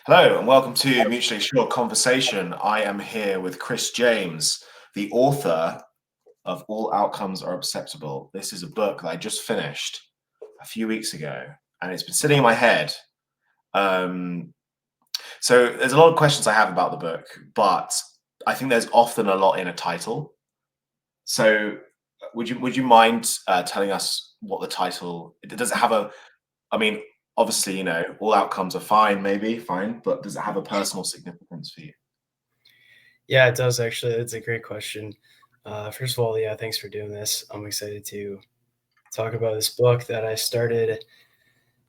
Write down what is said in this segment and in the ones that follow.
Hello and welcome to Mutually Assured Conversation. I am here with Chris James, the author of All Outcomes Are Acceptable. This is a book that I just finished a few weeks ago and it's been sitting in my head. Um, so there's a lot of questions I have about the book, but I think there's often a lot in a title. So would you mind telling us what the title, does it have a, I mean, obviously, all outcomes are fine, maybe fine, but does it have a personal significance for you? Yeah, it does actually. That's a great question. First of all, yeah, thanks for doing this. I'm excited to talk about this book that I started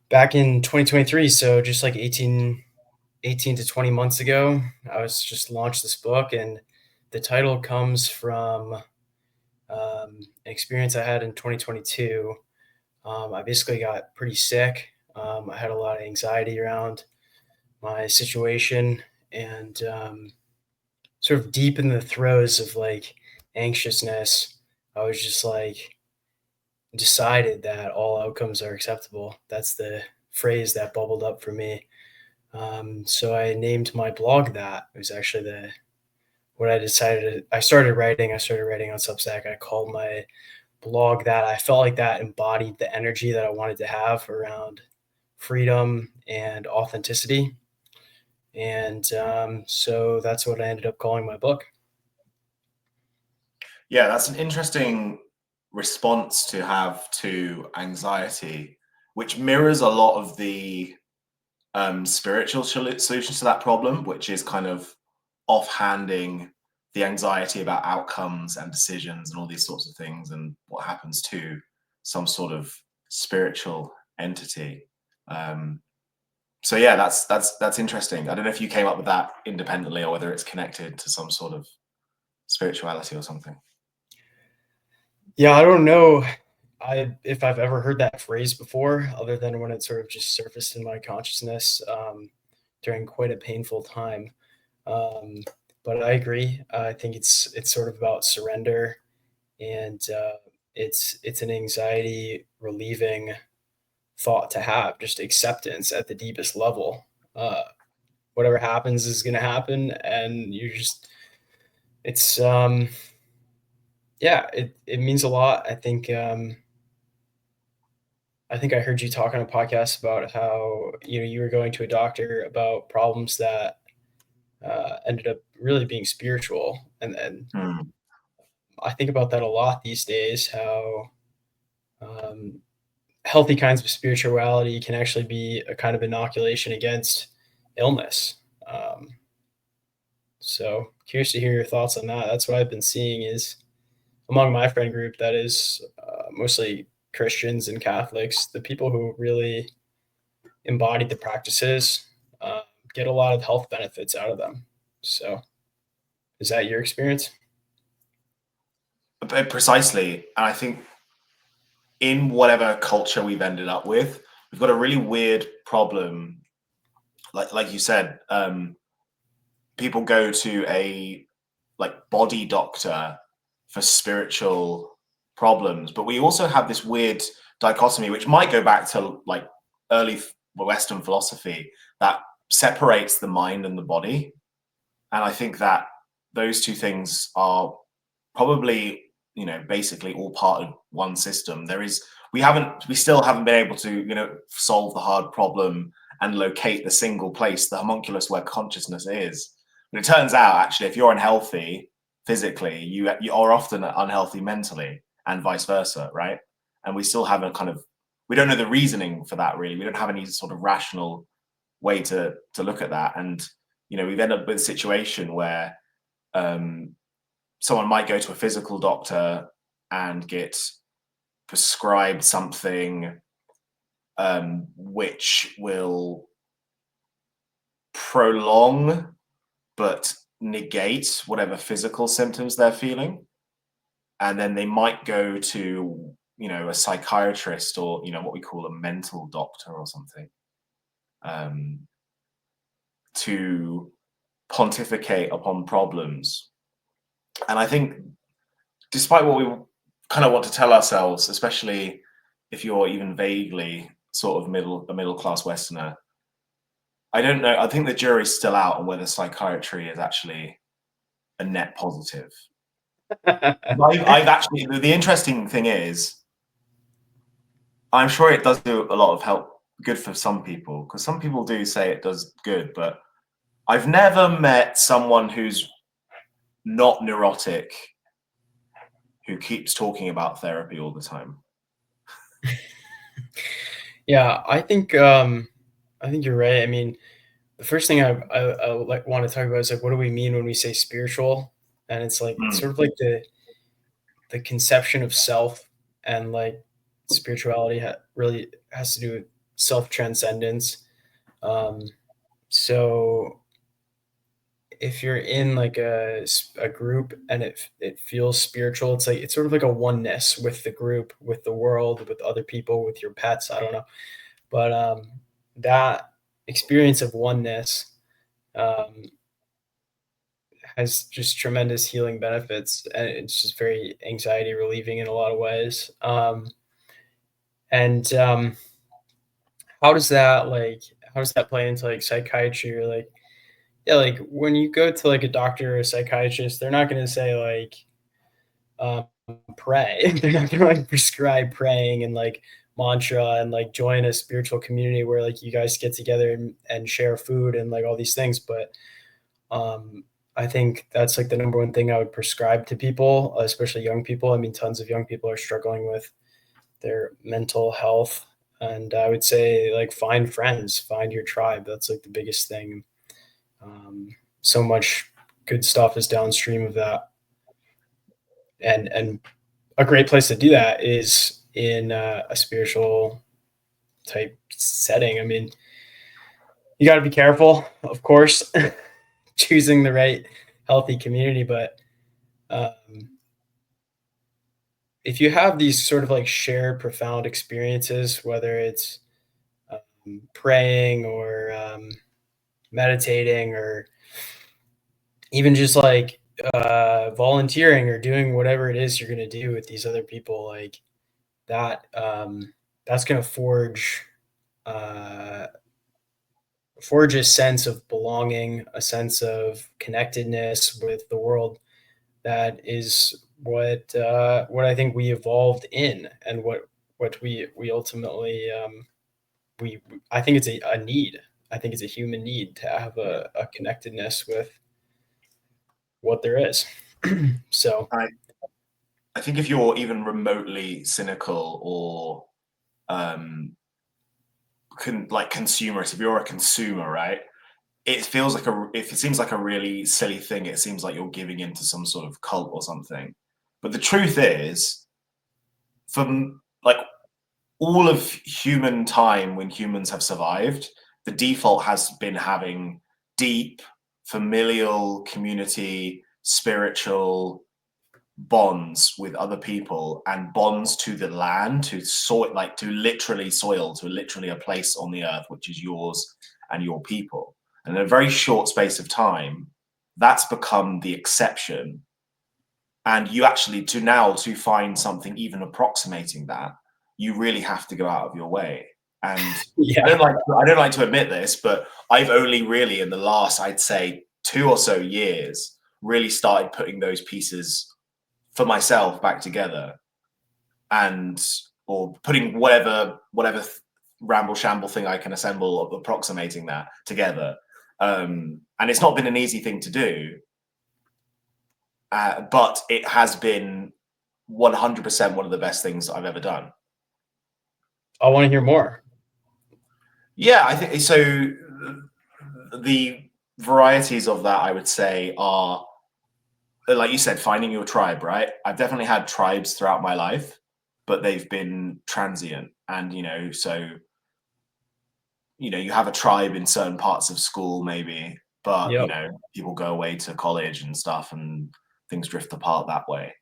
back in 2023. So just like 18 to 20 months ago, I was just launched this book, and the title comes from an experience I had in 2022. I basically got pretty sick. I had a lot of anxiety around my situation, and sort of deep in the throes of like anxiousness, I was just like decided that all outcomes are acceptable. That's the phrase that bubbled up for me. So I named my blog that. It was actually the what I decided. I started writing. I started writing on Substack. I called my blog that. I felt like that embodied the energy that I wanted to have around freedom and authenticity. And so that's what I ended up calling my book. Yeah, that's an interesting response to have to anxiety, which mirrors a lot of the spiritual solutions to that problem, which is kind of offhanding the anxiety about outcomes and decisions and all these sorts of things and what happens to some sort of spiritual entity. Um, so yeah, that's interesting. I don't know if you came up with that independently or whether it's connected to some sort of spirituality or something. Yeah, I don't know if I've ever heard that phrase before, other than when it sort of just surfaced in my consciousness during quite a painful time. Um, but I agree. I think it's sort of about surrender, and it's an anxiety relieving thought to have, just acceptance at the deepest level. Uh, Whatever happens is going to happen, and you just it's yeah, it means a lot. I think I heard you talk on a podcast about how you were going to a doctor about problems that ended up really being spiritual, and Hmm. I think about that a lot these days. How um, healthy kinds of spirituality can actually be a kind of inoculation against illness. Um, so curious to hear your thoughts on that. That's what I've been seeing is among my friend group that is mostly Christians and Catholics, the people who really embody the practices, uh, get a lot of health benefits out of them. So, is that your experience? Precisely. And I think in whatever culture we've ended up with, we've got a really weird problem. Like you said, people go to a body doctor for spiritual problems, but we also have this weird dichotomy, which might go back to like early Western philosophy, that separates the mind and the body. And I think that those two things are probably, basically all part of one system. We still haven't been able to, solve the hard problem and locate the single place, the homunculus where consciousness is. But it turns out, actually, if you're unhealthy physically, you are often unhealthy mentally, and vice versa, right? And we still haven't we don't know the reasoning for that really. We don't have any sort of rational way to look at that. And we've ended up with a situation where um, someone might go to a physical doctor and get prescribed something which will prolong but negate whatever physical symptoms they're feeling. And then they might go to, a psychiatrist or, what we call a mental doctor or something, um, to pontificate upon problems. And I think despite what we kind of want to tell ourselves, especially if you're even vaguely sort of a middle class Westerner, I don't know. I think the jury's still out on whether psychiatry is actually a net positive. I've actually, the interesting thing is, I'm sure it does do a lot of help, good for some people, because some people do say it does good, but I've never met someone who's not neurotic who keeps talking about therapy all the time. Yeah, I think you're right. I mean, the first thing I like want to talk about is like what do we mean when we say spiritual? And it's like it's Mm. sort of like the conception of self, and like spirituality really has to do with self transcendence. Um, so if you're in like a group and it feels spiritual, it's like it's sort of like a oneness with the group, with the world, with other people, with your pets. I don't know, but that experience of oneness um, has just tremendous healing benefits, and it's just very anxiety relieving in a lot of ways. And how does that how does that play into like psychiatry, or like yeah, like when you go to like a doctor or a psychiatrist, they're not going to say like um, pray. They're not going to like prescribe praying and like mantra and like join a spiritual community where like you guys get together and share food and like all these things. But um, I think that's like the number one thing I would prescribe to people, especially young people. I mean, tons of young people are struggling with their mental health. And I would say like find friends, find your tribe. That's like the biggest thing. So much good stuff is downstream of that, and a great place to do that is in a spiritual type setting. I mean, you got to be careful, of course, choosing the right healthy community, but um, if you have these sort of like shared profound experiences, whether it's praying or meditating or even just like volunteering or doing whatever it is you're going to do with these other people, like that that's going to uh, forge a sense of belonging, a sense of connectedness with the world. That is what I think we evolved in, and what we ultimately we I think it's a need. I think it's a human need to have a connectedness with what there is. So I, I think if you're even remotely cynical or like consumerist, if you're a consumer, right? It feels like if it seems like a really silly thing, it seems like you're giving into some sort of cult or something. But the truth is, from like all of human time when humans have survived, the default has been having deep familial community spiritual bonds with other people and bonds to the land, to soil, like to literally soil, to literally a place on the earth which is yours and your people. And in a very short space of time, that's become the exception. And you actually, to find something even approximating that, you really have to go out of your way. And yeah, I don't like to admit this, but I've only really in the last, I'd say, 2 or so years really started putting those pieces for myself back together, and or putting whatever ramble shamble thing I can assemble of approximating that together. And it's not been an easy thing to do, but it has been 100% one of the best things I've ever done. I want to hear more. Yeah, I think so. The varieties of that, I would say, are, like you said, finding your tribe, right? I've definitely had tribes throughout my life, but they've been transient. And, so, you have a tribe in certain parts of school, maybe, but, Yep. people go away to college and stuff and things drift apart that way.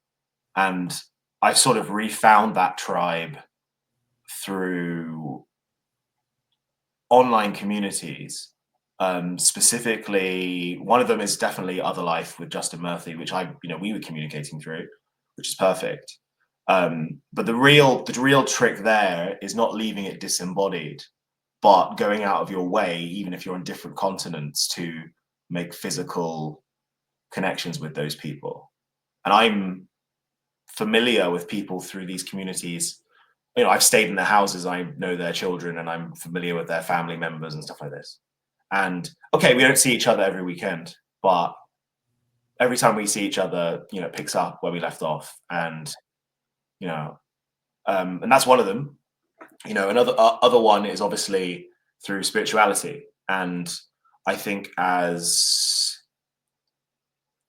And I've sort of refound that tribe through online communities. Specifically, one of them is definitely Other Life with Justin Murphy, which we were communicating through, which is perfect. But the real trick there is not leaving it disembodied. but going out of your way, even if you're on different continents, to make physical connections with those people. And I'm familiar with people through these communities. You know, I've stayed in their houses, I know their children, and I'm familiar with their family members and stuff like this. And okay, we don't see each other every weekend, but every time we see each other, you know, it picks up where we left off. And, you know, and that's one of them. You know, another other one is obviously through spirituality. And I think as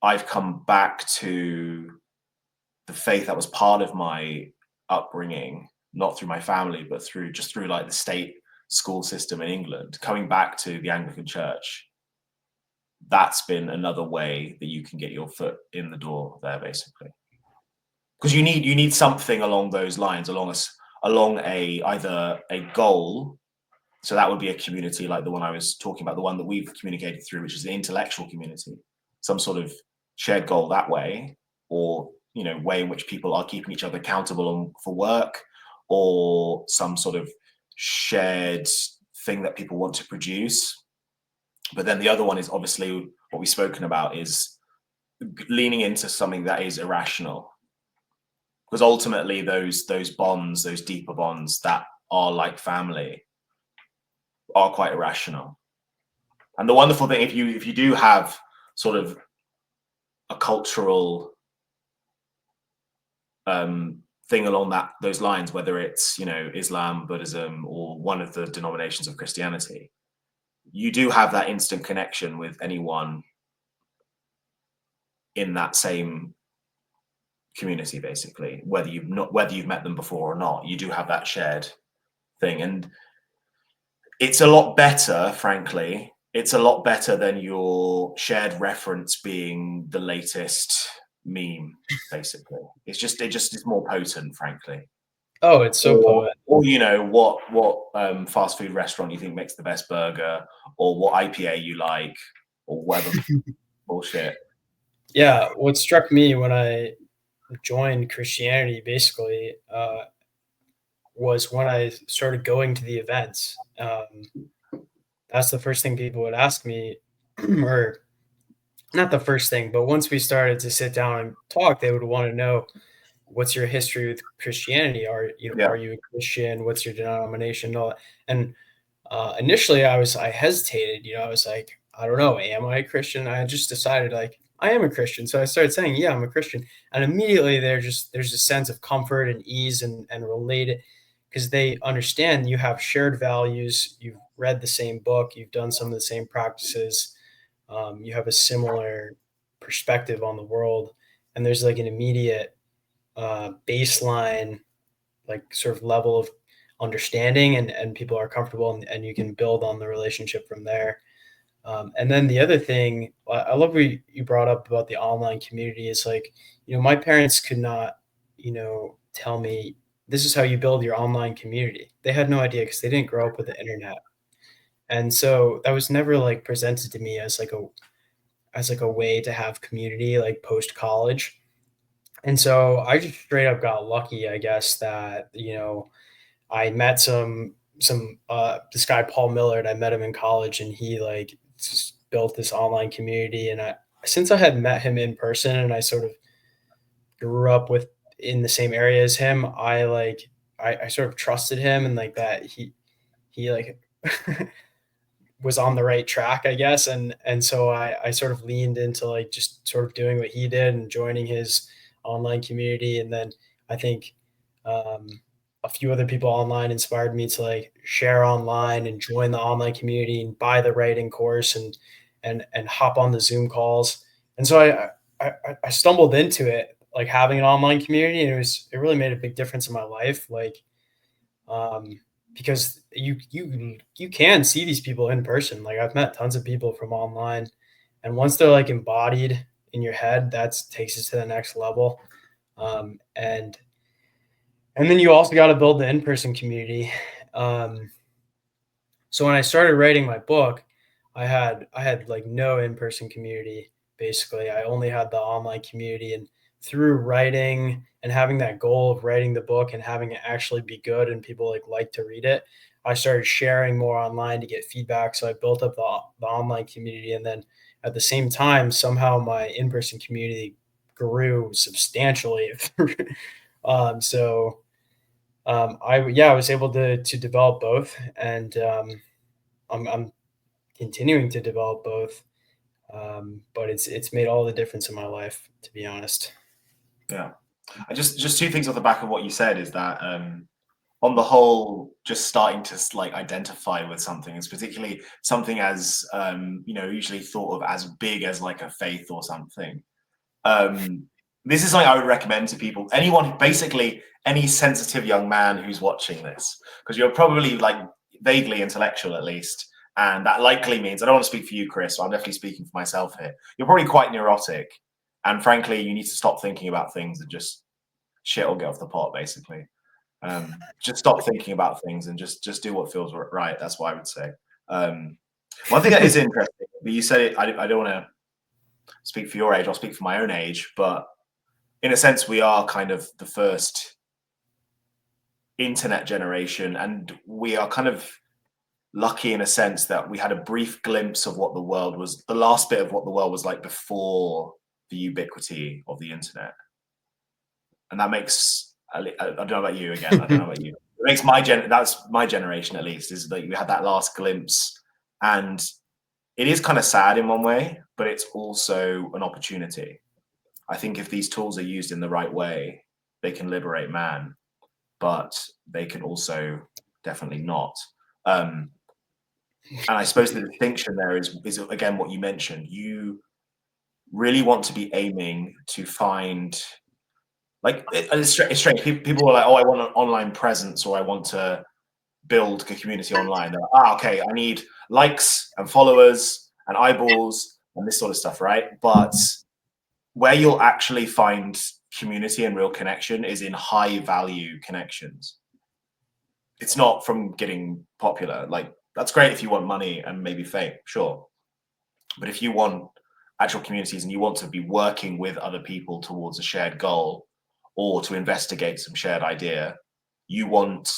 I've come back to the faith that was part of my upbringing, not through my family, but through like the state school system in England, coming back to the Anglican Church, that's been another way that you can get your foot in the door there, basically. Because you need something along those lines, along either a goal. So that would be a community like the one I was talking about, the one that we've communicated through, which is the intellectual community, some sort of shared goal that way, or, you know, way in which people are keeping each other accountable for work, or some sort of shared thing that people want to produce. But then the other one is obviously what we've spoken about, is leaning into something that is irrational. Because ultimately those bonds, those deeper bonds that are like family, are quite irrational. And the wonderful thing, if you do have sort of a cultural thing along those lines, whether it's, you know, Islam, Buddhism, or one of the denominations of Christianity, you do have that instant connection with anyone in that same community, basically, whether you've met them before or not. You do have that shared thing, and it's a lot better, frankly. It's a lot better than your shared reference being the latest meme, basically. It's more potent, frankly. Oh, it's so potent. Or you know, what fast food restaurant you think makes the best burger, or what IPA you like, or whatever bullshit. Yeah, what struck me when I joined Christianity, basically, was when I started going to the events. That's the first thing people would ask me, or not the first thing, but once we started to sit down and talk, they would want to know, what's your history with Christianity? Are you a Christian? What's your denomination? And all that. And initially, I hesitated. I was like, I don't know, am I a Christian? I just decided, like, I am a Christian. So I started saying, yeah, I'm a Christian. And immediately there's a sense of comfort and ease and related, because they understand you have shared values. You've read the same book. You've done some of the same practices. You have a similar perspective on the world. And there's like an immediate baseline, like, sort of level of understanding, and people are comfortable, and you can build on the relationship from there. And then the other thing, I love what you brought up about the online community, is like, my parents could not, tell me this is how you build your online community. They had no idea, because they didn't grow up with the internet. And so that was never like presented to me as like a way to have community, like, post college. And so I just straight up got lucky, I guess, that, I met this guy Paul Millard. I met him in college, and he, like, just built this online community. And since I had met him in person, and I sort of grew up in the same area as him, I sort of trusted him, and like that he like was on the right track, I guess. And so I sort of leaned into, like, just sort of doing what he did and joining his online community. And then I think a few other people online inspired me to, like, share online and join the online community and buy the writing course, and hop on the Zoom calls. And so I stumbled into it, like, having an online community, and it really made a big difference in my life. Like, because you can see these people in person. Like, I've met tons of people from online, and once they're, like, embodied in your head, that takes it to the next level. And then you also got to build the in-person community. So when I started writing my book, I had like no in-person community. Basically, I only had the online community, and through writing and having that goal of writing the book and having it actually be good and people like to read it, I started sharing more online to get feedback. So I built up the online community. And then at the same time, somehow my in-person community grew substantially. I was able to develop both, and I'm continuing to develop both. But it's made all the difference in my life, to be honest. Yeah. I just two things off the back of what you said is that on the whole, just starting to like identify with something, is particularly something as usually thought of as big as like a faith or something. This is something I would recommend to people, anyone, basically any sensitive young man who's watching this, because you're probably like vaguely intellectual at least, and that likely means, I don't want to speak for you, Chris, so I'm definitely speaking for myself here. You're probably quite neurotic, and frankly, you need to stop thinking about things and just shit will get off the pot, basically. Just stop thinking about things and just do what feels right. That's what I would say. One thing that is interesting, but you said it, I don't want to speak for your age, I'll speak for my own age, but in a sense, we are kind of the first internet generation, and we are kind of lucky in a sense that we had a brief glimpse of what the world was, the last bit of what the world was like before the ubiquity of the internet. And that makes, I don't know about you again, I don't know about you. It makes that's my generation at least, is like we had that last glimpse, and it is kind of sad in one way, but it's also an opportunity. I think if these tools are used in the right way, they can liberate man, but they can also definitely not. And I suppose the distinction there is again what you mentioned. You really want to be aiming to find, like, it's strange. People are like, oh, I want an online presence, or I want to build a community online. They're like, okay, I need likes and followers and eyeballs and this sort of stuff, right? But where you'll actually find community and real connection is in high value connections. It's not from getting popular. Like, that's great if you want money and maybe fame, sure. But if you want actual communities and you want to be working with other people towards a shared goal, or to investigate some shared idea, you want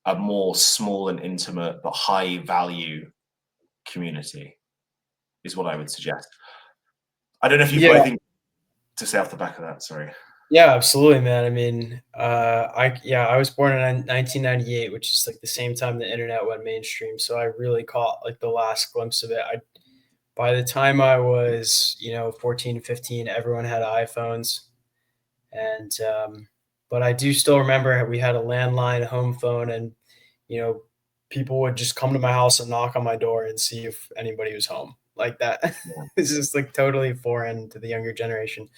a more small and intimate but high value community, is what I would suggest. I don't know if you've got anything to say off the back of that. Sorry. Yeah, absolutely, man. I mean, I was born in 1998, which is like the same time the internet went mainstream. So I really caught like the last glimpse of it. By the time I was, 14, 15, everyone had iPhones. And, but I do still remember we had a landline home phone, and, people would just come to my house and knock on my door and see if anybody was home like that. Yeah. It's just like totally foreign to the younger generation.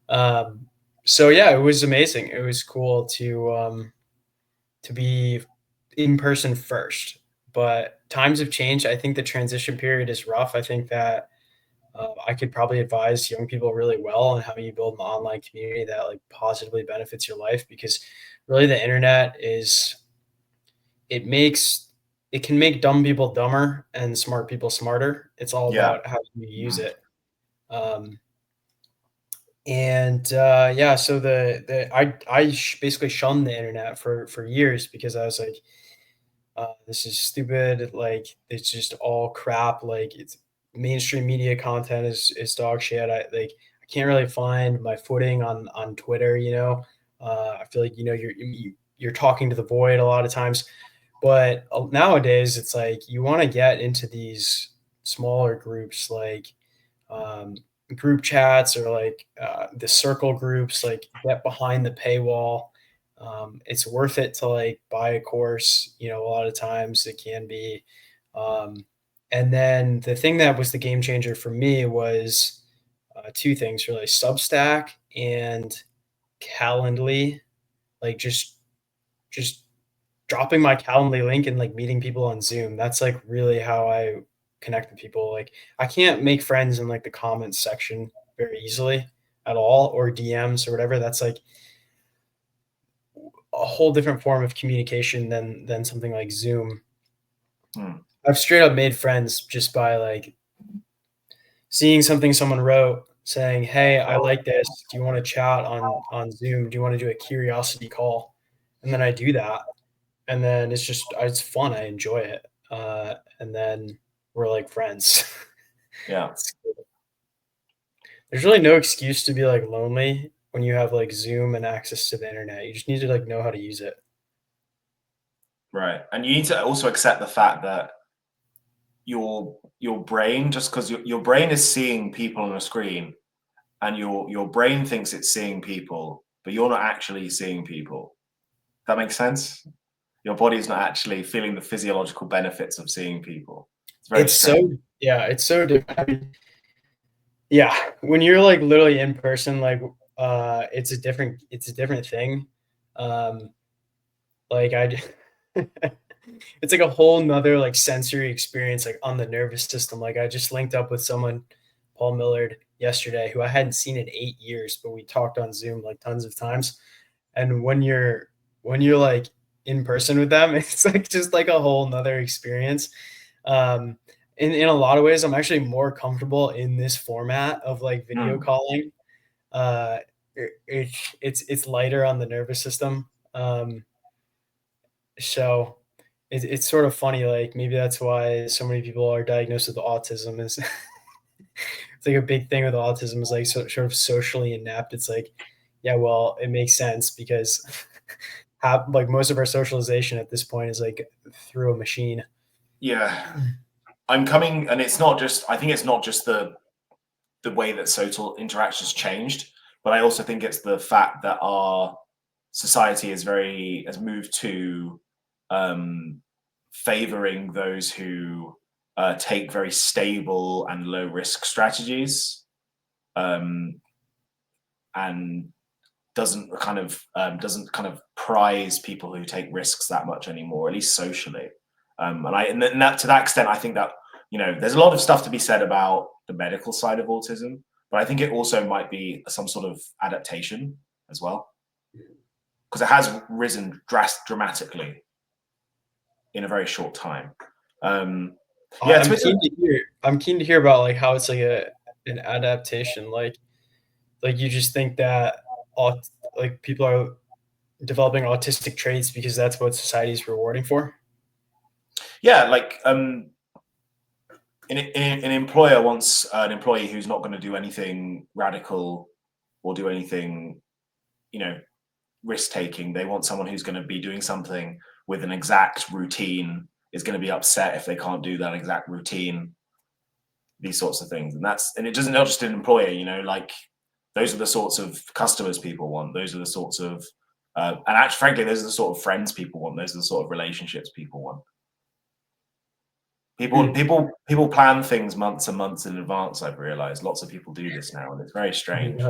So yeah, it was amazing. It was cool to be in person first, but times have changed. I think the transition period is rough. I think that I could probably advise young people really well on how you build an online community that like positively benefits your life, because really the internet it can make dumb people dumber and smart people smarter. It's all about how you use it. So basically shunned the internet for years, because I was like, this is stupid. Like, it's just all crap. Like, it's mainstream media content is dog shit. I can't really find my footing on Twitter. I feel like, you're talking to the void a lot of times, but nowadays it's like you want to get into these smaller groups, like, group chats, or like the circle groups, like get behind the paywall. It's worth it to like buy a course. A lot of times it can be. And then the thing that was the game changer for me was two things really: Substack and Calendly. Like just dropping my Calendly link and like meeting people on Zoom. That's like really how I connect with people. Like, I can't make friends in like the comments section very easily at all, or DMs or whatever. That's like a whole different form of communication than something like Zoom. I've straight up made friends just by like seeing something someone wrote saying, "Hey, I like this. Do you want to chat on Zoom? Do you want to do a curiosity call?" And then I do that. and then it's fun. I enjoy it. And then we're like friends. Yeah. There's really no excuse to be like lonely when you have like Zoom and access to the internet. You just need to like know how to use it. Right. And you need to also accept the fact that your brain, just because your brain is seeing people on a screen, and your brain thinks it's seeing people, but you're not actually seeing people. That makes sense? Your body is not actually feeling the physiological benefits of seeing people. It's very It's so strange. yeah, it's so different. I mean, yeah, when you're like literally in person, like it's a different thing. Um, like it's like a whole nother like sensory experience like on the nervous system. Like I just linked up with someone, Paul Millard, yesterday, who I hadn't seen in 8 years, but we talked on Zoom like tons of times. And when you're like in person with them, it's like just like a whole nother experience. Um, in a lot of ways, I'm actually more comfortable in this format of like video Mm. calling. Uh, it's lighter on the nervous system. So it's sort of funny. Like maybe that's why so many people are diagnosed with autism. Is it's like a big thing with autism is like sort of socially inept. It's like, yeah, well, it makes sense because have like most of our socialization at this point is like through a machine. Yeah. I'm coming, and it's not just, I think it's not just the way that social interactions changed, but I also think it's the fact that our society has moved to um, favoring those who take very stable and low risk strategies, um, and doesn't kind of prize people who take risks that much anymore, at least socially. And that, to that extent, I think that, there's a lot of stuff to be said about the medical side of autism, but I think it also might be some sort of adaptation as well, because it has risen dramatically in a very short time. Um, yeah, I'm Twitter. keen to hear. I'm keen to hear about like how it's like an adaptation. Like you just think that like people are developing autistic traits because that's what society is rewarding for. Yeah, like an employer wants an employee who's not going to do anything radical or do anything, you know, risk taking. They want someone who's going to be doing something with an exact routine, is going to be upset if they can't do that exact routine, these sorts of things. And it doesn't, not just an employer, like those are the sorts of customers people want. Those are the sorts of, and actually, frankly, those are the sort of friends people want. Those are the sort of relationships people want. People, Hmm. people, people plan things months and months in advance. I've realized lots of people do this now, and it's very strange. Yeah.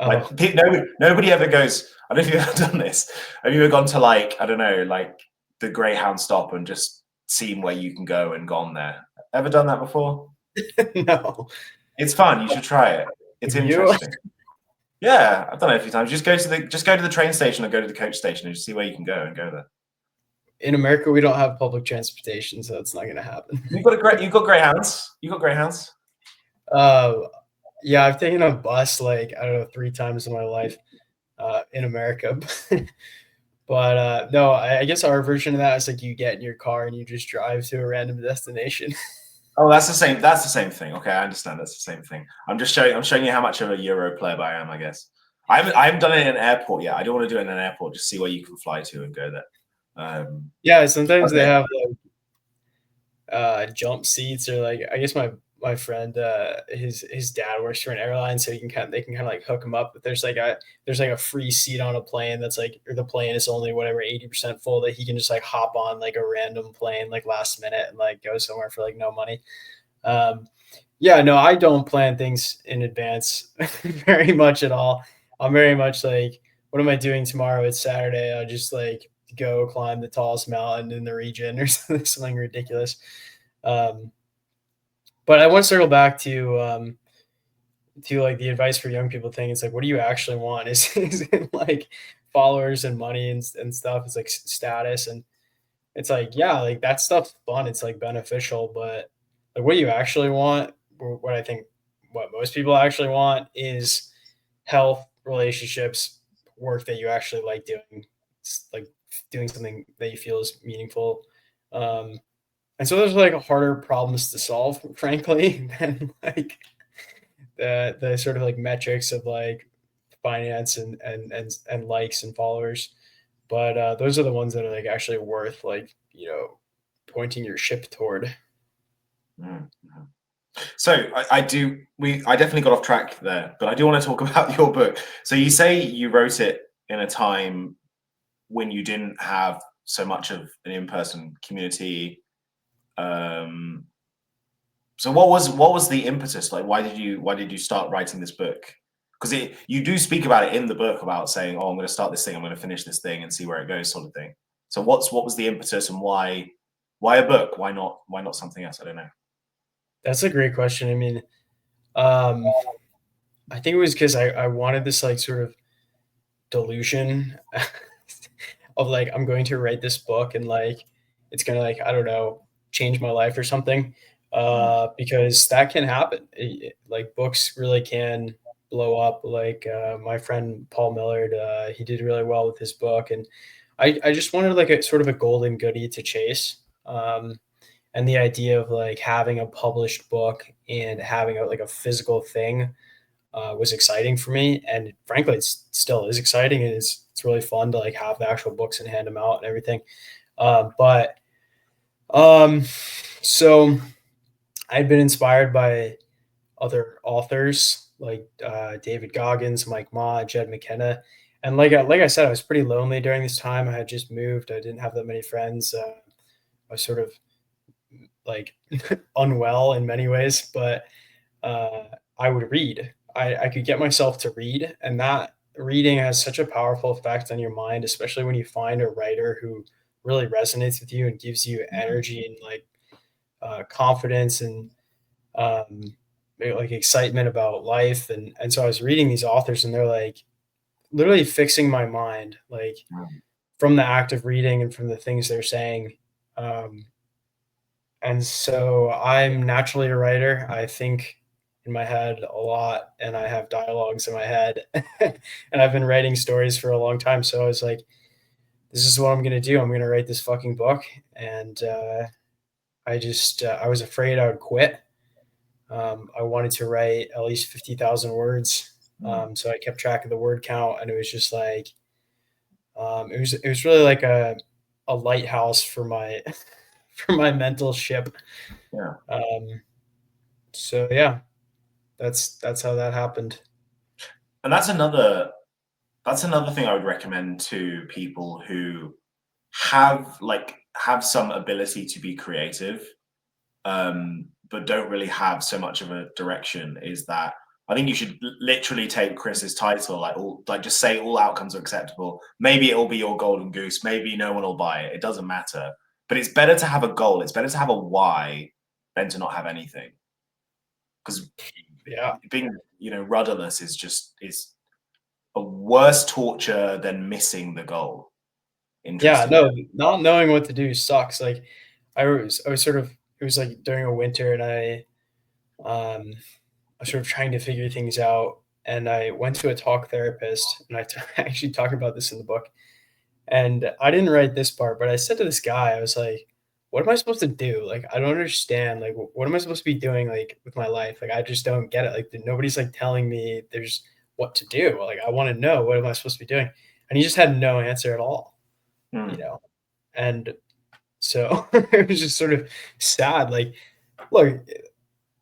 Like Oh, nobody ever goes. I don't know if you've ever done this. Have you ever gone to, like, I don't know, like the Greyhound stop and just seen where you can go and gone there? Ever done that before? no. It's fun. You should try it. It's Have you? interesting. Yeah, I've done it a few times. Just go to the train station or go to the coach station and just see where you can go and go there. In America, we don't have public transportation, so it's not going to happen. You've got Greyhounds. You've got Greyhounds. Uh, yeah, I've taken a bus like I don't know 3 times in my life in America, but no, I guess our version of that is like you get in your car and you just drive to a random destination. Oh, that's the same. That's the same thing. Okay, I understand. That's the same thing. I'm showing you how much of a Euro player I am, I guess. I haven't done it in an airport yet. I don't want to do it in an airport. Just see where you can fly to and go there. Yeah, sometimes they Okay. have like jump seats or like I guess my friend his dad works for an airline so they can kind of like hook him up, but there's like a free seat on a plane that's like, or the plane is only whatever 80% full, that he can just like hop on like a random plane like last minute and like go somewhere for like no money. um yeah, no, I don't plan things in advance very much at all. I'm very much like, what am I doing tomorrow? It's Saturday. I'll just like go climb the tallest mountain in the region or something ridiculous. Um, but I want to circle back to like the advice for young people thing. It's like, what do you actually want? Is it like followers and money and stuff? It's like status, and it's like, yeah, like that stuff's fun. It's like beneficial, but like what you actually want, or what I think what most people actually want is health, relationships, work that you actually like doing. It's like doing something that you feel is meaningful. Um, and so those are like harder problems to solve, frankly, than like the sort of like metrics of like finance and likes and followers. But those are the ones that are like actually worth like pointing your ship toward. Mm. So I definitely got off track there, but I do want to talk about your book. So you say you wrote it in a time when you didn't have so much of an in-person community. Um, so what was the impetus? Like, why did you start writing this book? Because you do speak about it in the book about saying, "Oh, I'm going to start this thing, I'm going to finish this thing, and see where it goes," sort of thing. So what was the impetus, and why a book? Why not something else? I don't know. That's a great question. I mean, um, I think it was because I wanted this like sort of delusion of like I'm going to write this book and like it's gonna like I don't know change my life or something Mm, because that can happen. Like books really can blow up. Like my friend Paul Millard, he did really well with his book, and I just wanted like a sort of a golden goodie to chase. And the idea of like having a published book and having like a physical thing was exciting for me, and frankly, it still is exciting. And it's really fun to like have the actual books and hand them out and everything. But um, so I'd been inspired by other authors like David Goggins, Mike Ma, Jed McKenna, and like I said, I was pretty lonely during this time. I had just moved. I didn't have that many friends. I was sort of like unwell in many ways, but uh, I would read. I could get myself to read, and that reading has such a powerful effect on your mind, especially when you find a writer who really resonates with you and gives you mm, energy and like confidence and um, like excitement about life. And so I was reading these authors, and they're like literally fixing my mind, like mm. from the act of reading and from the things they're saying. Um, And so I'm naturally a writer. I think in my head a lot and I have dialogues in my head. And I've been writing stories for a long time. So I was like, this is what I'm going to do. I'm going to write this fucking book. And I was afraid I would quit. I wanted to write at least 50,000 words. Mm. So I kept track of the word count, and it was just like, it was really like a lighthouse for my, for my mental ship. Yeah. Um, so yeah, that's how that happened. And that's another thing I would recommend to people who have some ability to be creative, but don't really have so much of a direction. Is that I think you should literally take Chris's title, like just say all outcomes are acceptable. Maybe it will be your golden goose. Maybe no one will buy it. It doesn't matter. But it's better to have a goal. It's better to have a why than to not have anything. Because Yeah. being rudderless is a worse torture than missing the goal. Yeah, Interesting. no, not knowing what to do sucks. Like I was sort of it was like during a winter and um I was sort of trying to figure things out, and I went to a talk therapist, and I actually talk about this in the book. And I didn't write this part, but I said to this guy, I was like, what am I supposed to do? Like, I don't understand. Like, what am I supposed to be doing like with my life? Like, I just don't get it. Like, nobody's like telling me there's what to do. Like, I want to know what am I supposed to be doing? And he just had no answer at all, you Hmm. know? And so it was just sort of sad. Like, look,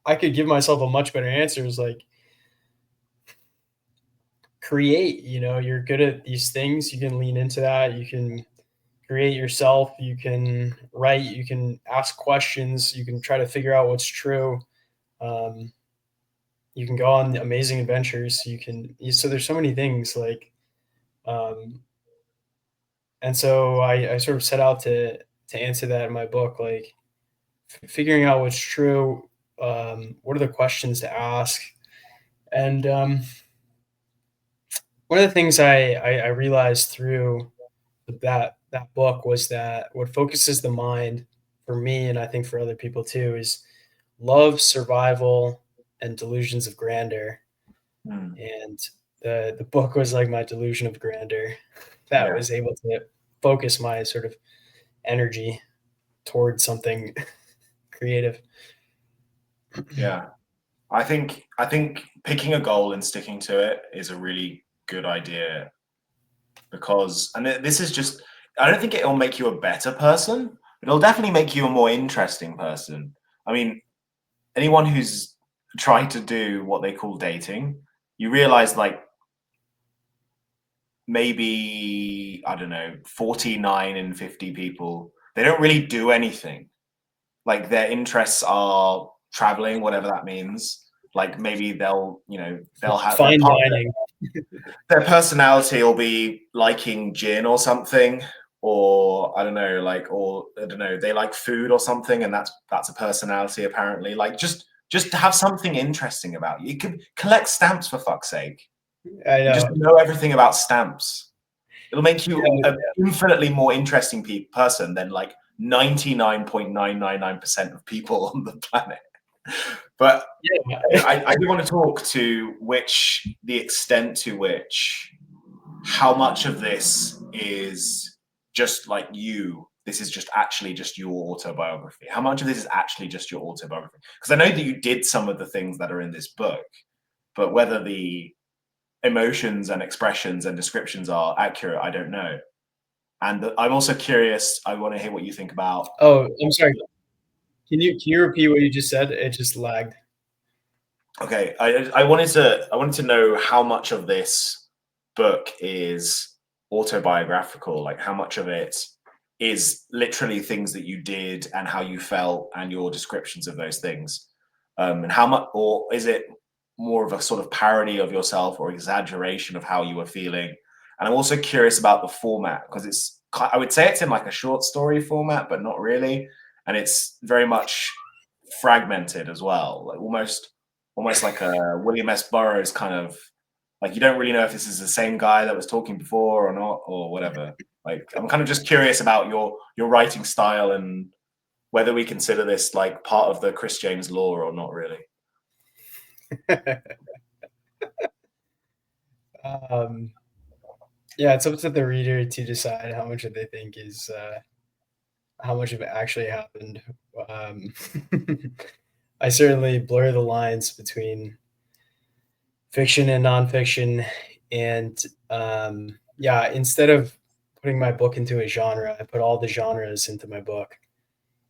I could give myself a much better answer. It's like, create, you're good at these things. You can lean into that. You can create yourself, you can write, you can ask questions, you can try to figure out what's true. um, you can go on amazing adventures, so there's so many things like um, and so I sort of set out to answer that in my book, like figuring out what's true, what are the questions to ask. And one of the things I realized through that book was that what focuses the mind for me, and I think for other people too, is love, survival, and delusions of grandeur. Hmm. And the book was like my delusion of grandeur that Yeah. was able to focus my sort of energy towards something creative. Yeah. I think picking a goal and sticking to it is a really good idea, because this is just, I don't think it'll make you a better person, but it'll definitely make you a more interesting person. I mean, anyone who's tried to do what they call dating, you realize like maybe, I don't know, 49 and 50 people, they don't really do anything. Like their interests are traveling, whatever that means. Like maybe they'll have Fine dining. their personality will be liking gin or something, or I don't know, they like food or something, and that's a personality apparently. Like just to have something interesting about you. You can collect stamps, for fuck's sake. I You just know. know everything about stamps. It'll make you Yeah, an infinitely more interesting person than like 99.999% of people on the planet. But yeah. I do want to talk to the extent to which, how much of this is just like you. This is just actually just your autobiography. How much of this is actually just your autobiography? Because I know that you did some of the things that are in this book, but whether the emotions and expressions and descriptions are accurate, I don't know. And I'm also curious. I want to hear what you think about. Oh, I'm sorry. Can you repeat what you just said? It just lagged. Okay, I wanted to know how much of this book is autobiographical, like how much of it is literally things that you did and how you felt and your descriptions of those things, and how much, or is it more of a sort of parody of yourself or exaggeration of how you were feeling? And I'm also curious about the format, because I would say it's in like a short story format, but not really, and it's very much fragmented as well, like almost like a William S. Burroughs kind of, like you don't really know if this is the same guy that was talking before or not, or whatever. Like I'm kind of just curious about your writing style and whether we consider this like part of the Chris James lore or not really. um, yeah, it's up to the reader to decide how much of they think is how much of it actually happened. Um, I certainly blur the lines between fiction and nonfiction, and yeah, instead of putting my book into a genre, I put all the genres into my book,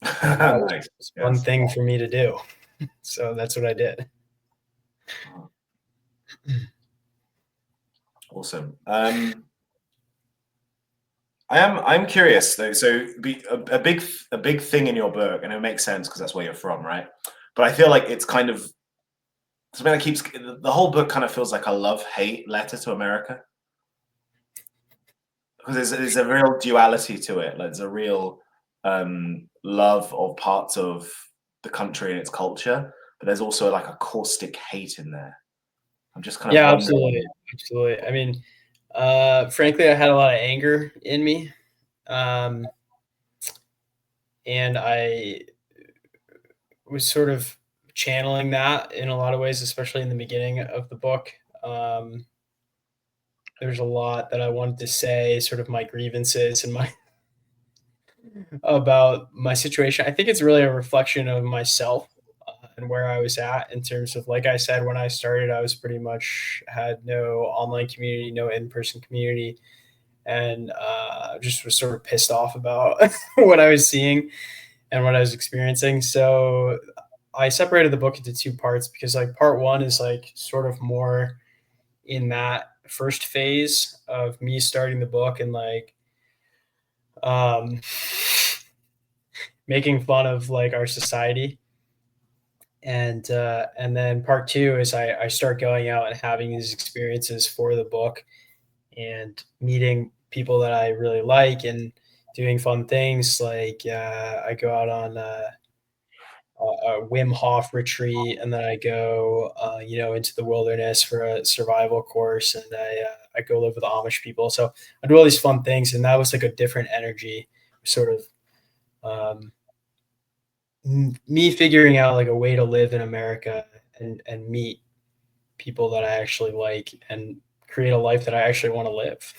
and that was Nice. just one Yes. thing for me to do. So that's what I did. Awesome. I'm curious though. So a big thing in your book, and it makes sense because that's where you're from, right? But I feel like it's kind of something that keeps the whole book kind of feels like a love-hate letter to America, because there's a real duality to it. Like there's a real love of parts of the country and its culture, but there's also like a caustic hate in there. I'm just kind of Yeah, wondering. absolutely, absolutely. I mean, frankly, I had a lot of anger in me, um, and I was sort of channeling that in a lot of ways, especially in the beginning of the book. Um, there's a lot that I wanted to say, sort of my grievances and my about my situation. I think it's really a reflection of myself and where I was at in terms of, like I said, when I started, I was pretty much had no online community, no in-person community, and just was sort of pissed off about what I was seeing and what I was experiencing. So I separated the book into two parts because like part one is like sort of more in that first phase of me starting the book and like um, making fun of like our society. And then part two is I start going out and having these experiences for the book and meeting people that I really like and doing fun things like I go out on a Wim Hof retreat, and then I go, into the wilderness for a survival course, and I go live with the Amish people. So I do all these fun things, and that was like a different energy, sort of um, me figuring out like a way to live in America and meet people that I actually like and create a life that I actually want to live.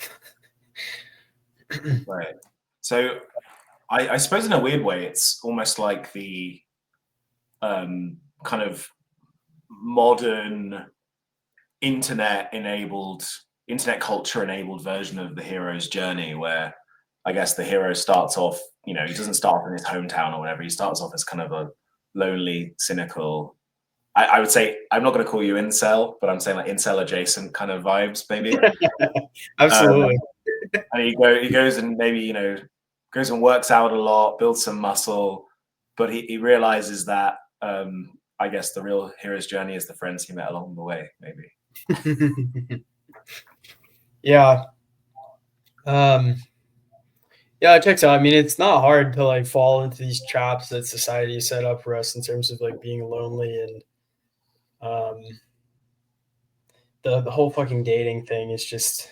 Right. So I suppose in a weird way, it's almost like the kind of modern internet-enabled, internet culture-enabled version of the hero's journey, where I guess the hero starts off, he doesn't start off in his hometown or whatever. He starts off as kind of a lonely, cynical. I would say I'm not going to call you incel, but I'm saying like incel adjacent kind of vibes, maybe. Absolutely. And he goes and maybe goes and works out a lot, builds some muscle, but he realizes that I guess the real hero's journey is the friends he met along the way, maybe. Yeah. Yeah, it checks out. I mean, it's not hard to like fall into these traps that society set up for us in terms of like being lonely, and the whole fucking dating thing is just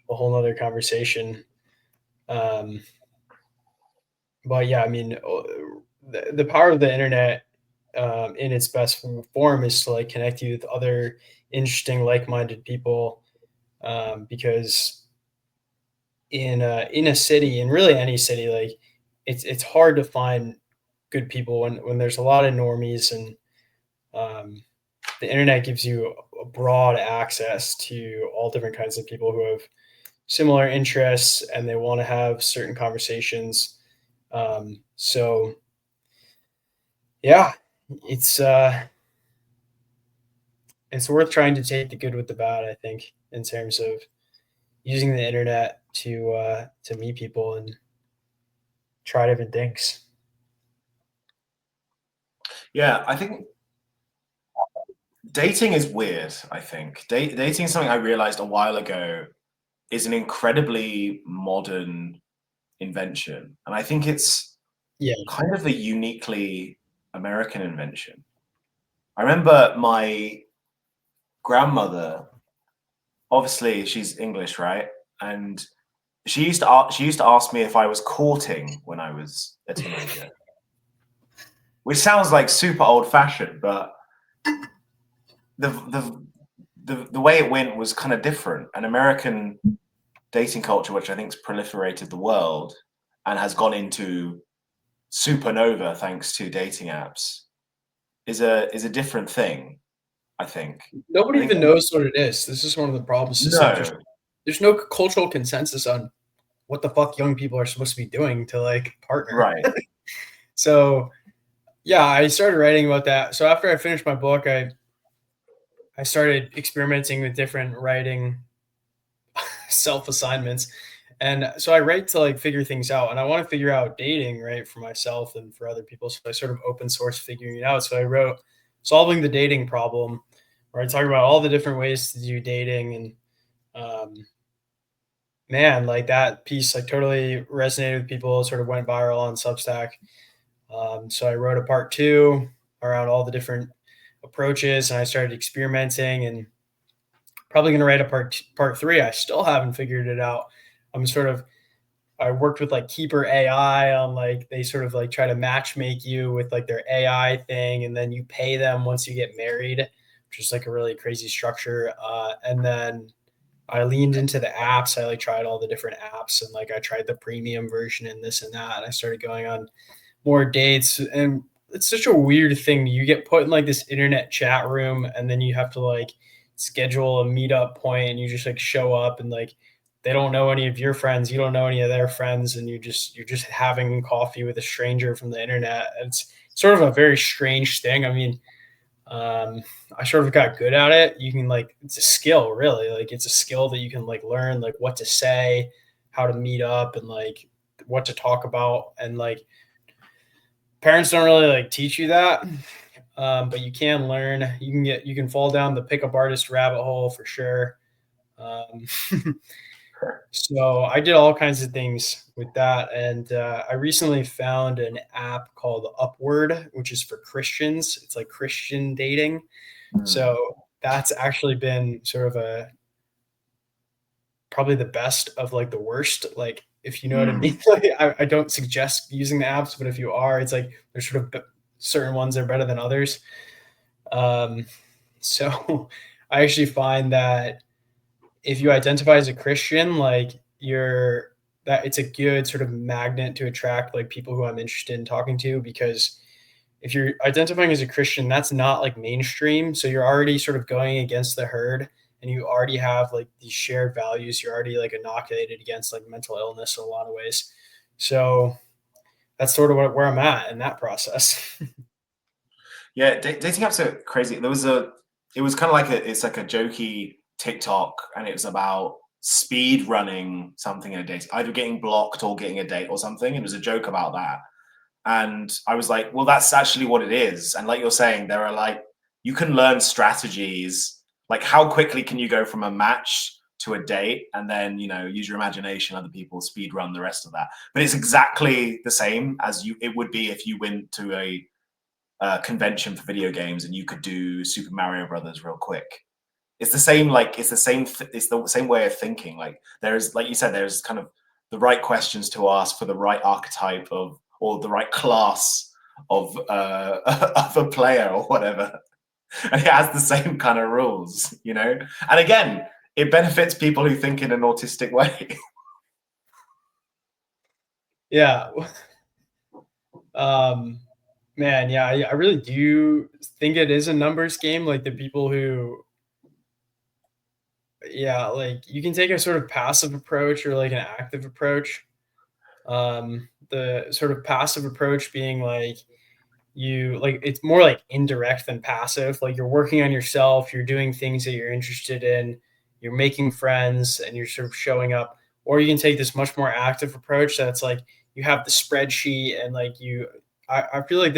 a whole nother conversation. But yeah, I mean, the power of the internet in its best form is to like connect you with other interesting, like-minded people. Because in a city, in really any city, like it's hard to find good people when there's a lot of normies, and um, the internet gives you a broad access to all different kinds of people who have similar interests and they want to have certain conversations. So yeah, it's it's worth trying to take the good with the bad, I think, in terms of using the internet to meet people and try different things. Yeah, I think dating is weird. I think dating is something I realized a while ago is an incredibly modern invention, and I think it's Yeah. kind of a uniquely American invention. I remember my grandmother, obviously she's English, right? And she used to ask me if I was courting when I was a teenager, which sounds like super old fashioned, but the the way it went was kind of different. An American dating culture, which I think has proliferated the world and has gone into supernova thanks to dating apps, is a different thing. I think. Nobody I think even knows what it is. This is one of the problems. It's just like no, there's no cultural consensus on what the fuck young people are supposed to be doing to like partner. right. So yeah, I started writing about that. So after I finished my book, I started experimenting with different writing self assignments. And so I write to like figure things out, and I want to figure out dating right for myself and for other people. So I sort of open source figuring it out. So I wrote solving the dating problem, where I talk about all the different ways to do dating. And man, like that piece like totally resonated with people. It sort of went viral on Substack. So I wrote a part two around all the different approaches, and I started experimenting, and probably going to write a part three. I still haven't figured it out. I'm sort of I worked with like Keeper AI on like they sort of like try to match make you with like their AI thing, and then you pay them once you get married, which is like a really crazy structure. And then I leaned into the apps. I like tried all the different apps, and like I tried the premium version and this and that. And I started going on more dates, and it's such a weird thing. You get put in like this internet chat room, and then you have to like schedule a meetup point, and you just like show up, and like they don't know any of your friends, you don't know any of their friends, and you're just having coffee with a stranger from the internet. It's sort of a very strange thing. I mean, I sort of got good at it. You can like it's a skill, really. Like it's a skill that you can like learn, like what to say, how to meet up, and like what to talk about. And like parents don't really like teach you that, but you can learn. You can fall down the pickup artist rabbit hole for sure. Um, so I did all kinds of things with that, and I recently found an app called Upward, which is for Christians. It's like Christian dating. So that's actually been sort of a probably the best of like the worst. Like if you know what I mean. Like, I don't suggest using the apps, but if you are, it's like there's sort of certain ones that are better than others. So I actually find that if you identify as a Christian, like that it's a good sort of magnet to attract like people who I'm interested in talking to, because if you're identifying as a Christian, that's not like mainstream. So you're already sort of going against the herd, and you already have like these shared values. You're already like inoculated against like mental illness in a lot of ways. So that's sort of where I'm at in that process. Yeah, dating apps are crazy. It was kind of like it's like a jokey TikTok, and it was about speed running something in a date, either getting blocked or getting a date or something. It was a joke about that. And I was like, well, that's actually what it is. And like you're saying, there are like, you can learn strategies. Like, how quickly can you go from a match to a date and then, use your imagination, other people speed run the rest of that. But it's exactly the same as it would be if you went to a convention for video games and you could do Super Mario Brothers real quick. It's the same, it's the same way of thinking. Like, there's, like you said, there's kind of the right questions to ask for the right archetype of, or the right class of of a player or whatever. And it has the same kind of rules, And again, it benefits people who think in an autistic way. Yeah. Man, yeah, I really do think it is a numbers game. Like the people who, yeah, like you can take a sort of passive approach or like an active approach. The sort of passive approach being like it's more like indirect than passive. Like you're working on yourself, you're doing things that you're interested in, you're making friends, and you're sort of showing up. Or you can take this much more active approach that's like you have the spreadsheet and like I feel like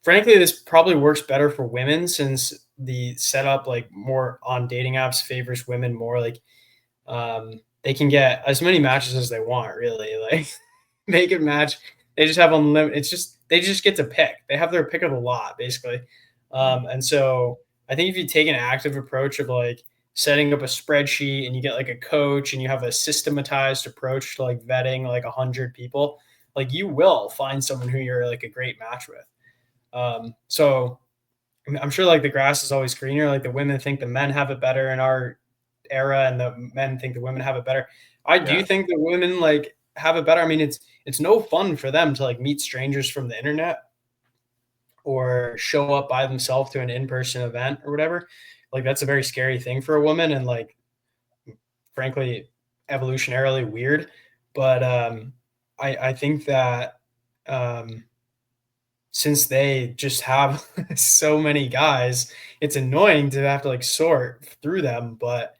frankly, this probably works better for women since the setup like more on dating apps favors women more. Like they can get as many matches as they want, really. Like they can match. They just have unlimited. It's just they just get to pick. They have their pick of the lot, basically. And so I think if you take an active approach of like setting up a spreadsheet and you get like a coach and you have a systematized approach to like vetting like 100 people, like you will find someone who you're like a great match with. So I'm sure like the grass is always greener. Like the women think the men have it better in our era, and the men think the women have it better. I do Yeah. think the women like have it better. I mean, it's no fun for them to like meet strangers from the internet or show up by themselves to an in-person event or whatever. Like that's a very scary thing for a woman, and like frankly evolutionarily weird. But I think that um since they just have so many guys, it's annoying to have to like sort through them. But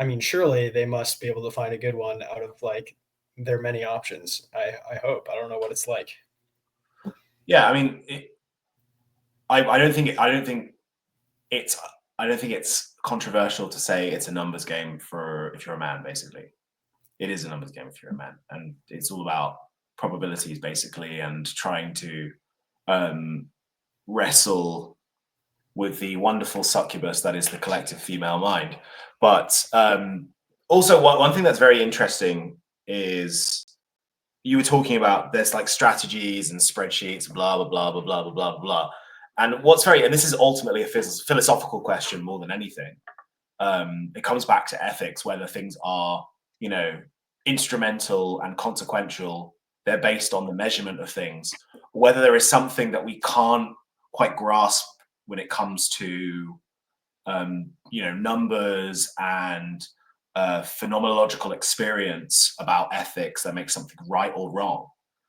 I mean, surely they must be able to find a good one out of like their many options. I hope. I don't know what it's like. Yeah, I mean, I don't think it's I don't think it's controversial to say it's a numbers game for if you're a man. Basically, it is a numbers game if you're a man, and it's all about probabilities basically, and trying to um, wrestle with the wonderful succubus that is the collective female mind. But also, one thing that's very interesting is you were talking about there's like strategies and spreadsheets, blah blah blah blah blah blah blah blah. And and this is ultimately a philosophical question more than anything. It comes back to ethics, whether things are, instrumental and consequential. They're based on the measurement of things, whether there is something that we can't quite grasp when it comes to, numbers and phenomenological experience about ethics that makes something right or wrong.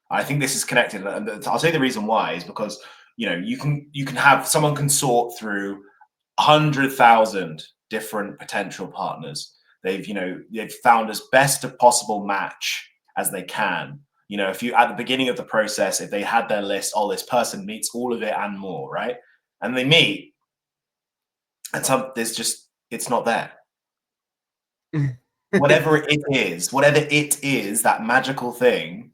I think this is connected, and I'll say the reason why is because you can have someone can sort through 100,000 different potential partners. They've found as best a possible match as they can. If you at the beginning of the process, if they had their list, oh, this person meets all of it and more, right? And they meet, and it's not there. Whatever it is, that magical thing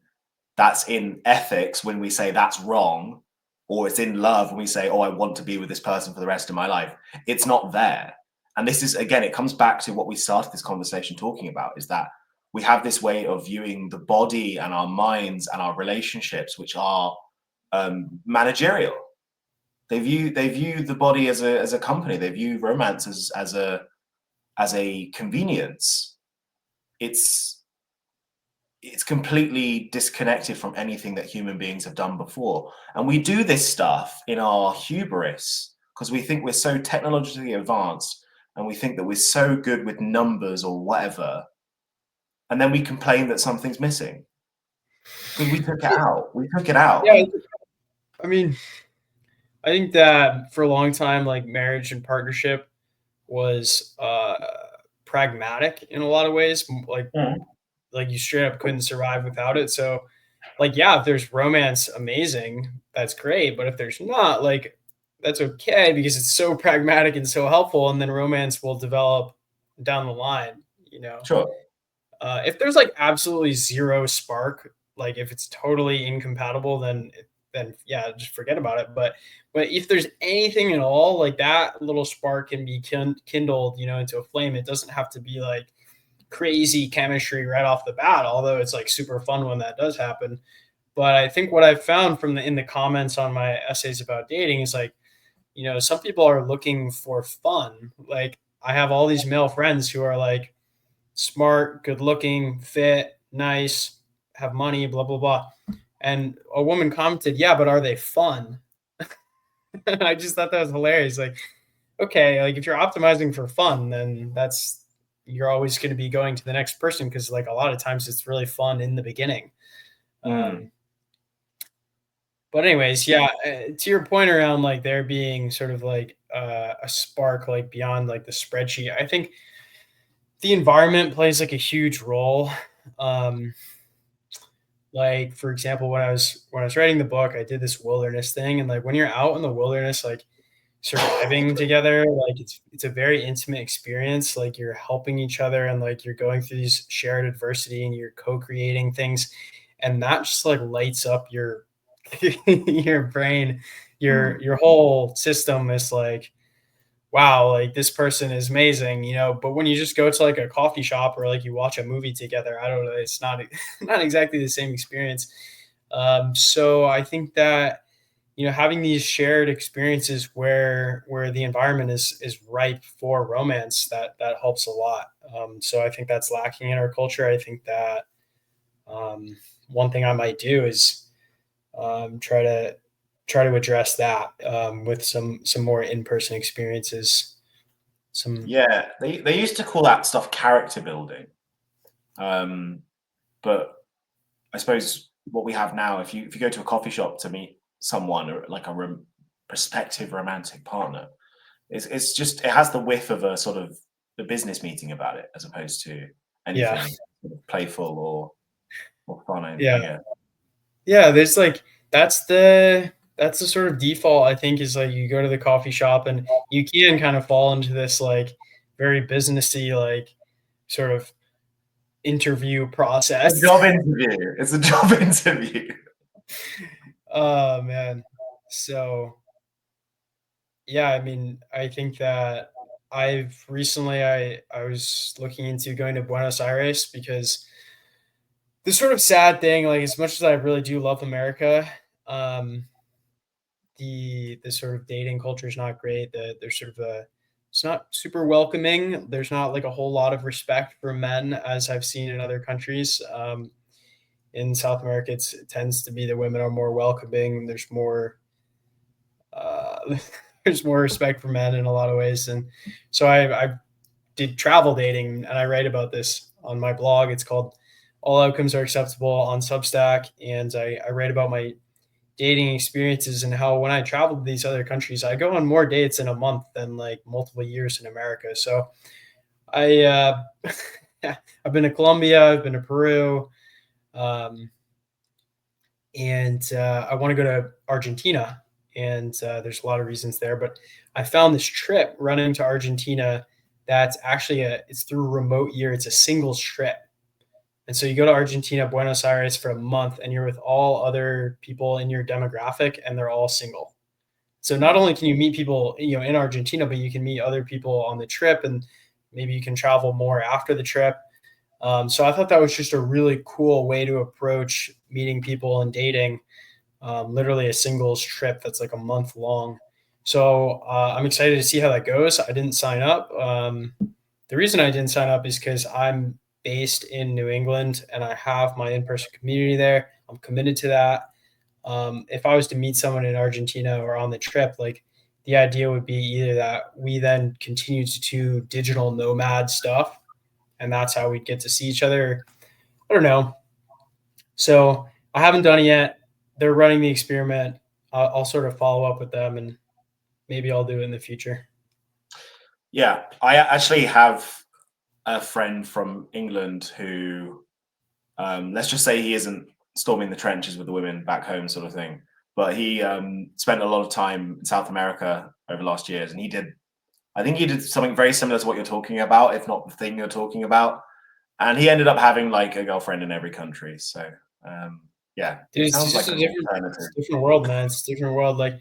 that's in ethics when we say that's wrong, or it's in love when we say, oh, I want to be with this person for the rest of my life, it's not there. And this is, again, it comes back to what we started this conversation talking about, is that we have this way of viewing the body and our minds and our relationships, which are managerial. They view the body as a company. They view romance as a convenience. It's it's completely disconnected from anything that human beings have done before. And we do this stuff in our hubris because we think we're so technologically advanced and we think that we're so good with numbers or whatever. And then we complain that something's missing because we took it out. We took it out. Yeah, I mean, I think that for a long time, like marriage and partnership was pragmatic in a lot of ways. Like you straight up couldn't survive without it. So, like, yeah, if there's romance, amazing, that's great. But if there's not, like, that's okay because it's so pragmatic and so helpful, and then romance will develop down the line. You know, Sure. if there's like absolutely zero spark, like if it's totally incompatible, then yeah, just forget about it. But if there's anything at all, like that little spark can be kindled, you know, into a flame. It doesn't have to be like crazy chemistry right off the bat, although it's like super fun when that does happen. But I think what I've found from in the comments on my essays about dating is like, you know, some people are looking for fun. Like I have all these male friends who are like smart, good looking, fit, nice, have money, blah, blah, blah. And a woman commented, yeah, but are they fun? I just thought that was hilarious. Like, okay, like if you're optimizing for fun, then you're always going to be going to the next person because like a lot of times it's really fun in the beginning. But anyways, yeah, to your point around like there being sort of like a spark like beyond like the spreadsheet, I think the environment plays like a huge role. Like for example, when I was writing the book, I did this wilderness thing, and like when you're out in the wilderness, like surviving together, like it's a very intimate experience. Like you're helping each other, and like you're going through these shared adversity, and you're co-creating things, and that just like lights up your your brain, your whole system is like, wow, like this person is amazing, you know. But when you just go to like a coffee shop or like you watch a movie together, I don't know, it's not not exactly the same experience. So I think that, you know, having these shared experiences where the environment is ripe for romance, that helps a lot. So I think that's lacking in our culture. I think that one thing I might do is try to address that with some more in-person experiences. Yeah, they used to call that stuff character building, but I suppose what we have now, if you go to a coffee shop to meet someone or like a prospective romantic partner, it's just it has the whiff of a sort of the business meeting about it as opposed to anything sort of playful or fun. Yeah, there's like that's the sort of default, I think, is like you go to the coffee shop and you can kind of fall into this like very businessy like sort of interview process. It's a job interview. It's a job interview. Oh man. So yeah, I mean, I think that I've recently I was looking into going to Buenos Aires because the sort of sad thing, like as much as I really do love America, um, the sort of dating culture is not great. There's sort of it's not super welcoming. There's not like a whole lot of respect for men as I've seen in other countries. In South America, it tends to be the women are more welcoming. There's more there's more respect for men in a lot of ways. And so I did travel dating, and I write about this on my blog. It's called All Outcomes Are Acceptable on Substack, and I write about my dating experiences and how when I travel to these other countries, I go on more dates in a month than like multiple years in America. So I I've been to Colombia, I've been to Peru, and I want to go to Argentina. And there's a lot of reasons there, but I found this trip running to Argentina that's actually it's through a remote year. It's a singles trip. And so you go to Argentina, Buenos Aires for a month, and you're with all other people in your demographic, and they're all single. So not only can you meet people, you know, in Argentina, but you can meet other people on the trip, and maybe you can travel more after the trip. So I thought that was just a really cool way to approach meeting people and dating. Literally a singles trip that's like a month long. So I'm excited to see how that goes. I didn't sign up. The reason I didn't sign up is because I'm based in New England and I have my in-person community there. I'm committed to that. If I was to meet someone in Argentina or on the trip, like the idea would be either that we then continue to do digital nomad stuff, and that's how we'd get to see each other. I don't know. So I haven't done it yet. They're running the experiment. I'll sort of follow up with them, and maybe I'll do it in the future. Yeah, I actually have a friend from England who, let's just say he isn't storming the trenches with the women back home, sort of thing. But he spent a lot of time in South America over the last years, and I think he did something very similar to what you're talking about, if not the thing you're talking about. And he ended up having like a girlfriend in every country. So yeah, Dude, it it's sounds just like a an different, alternative. different world, man. It's a different world. Like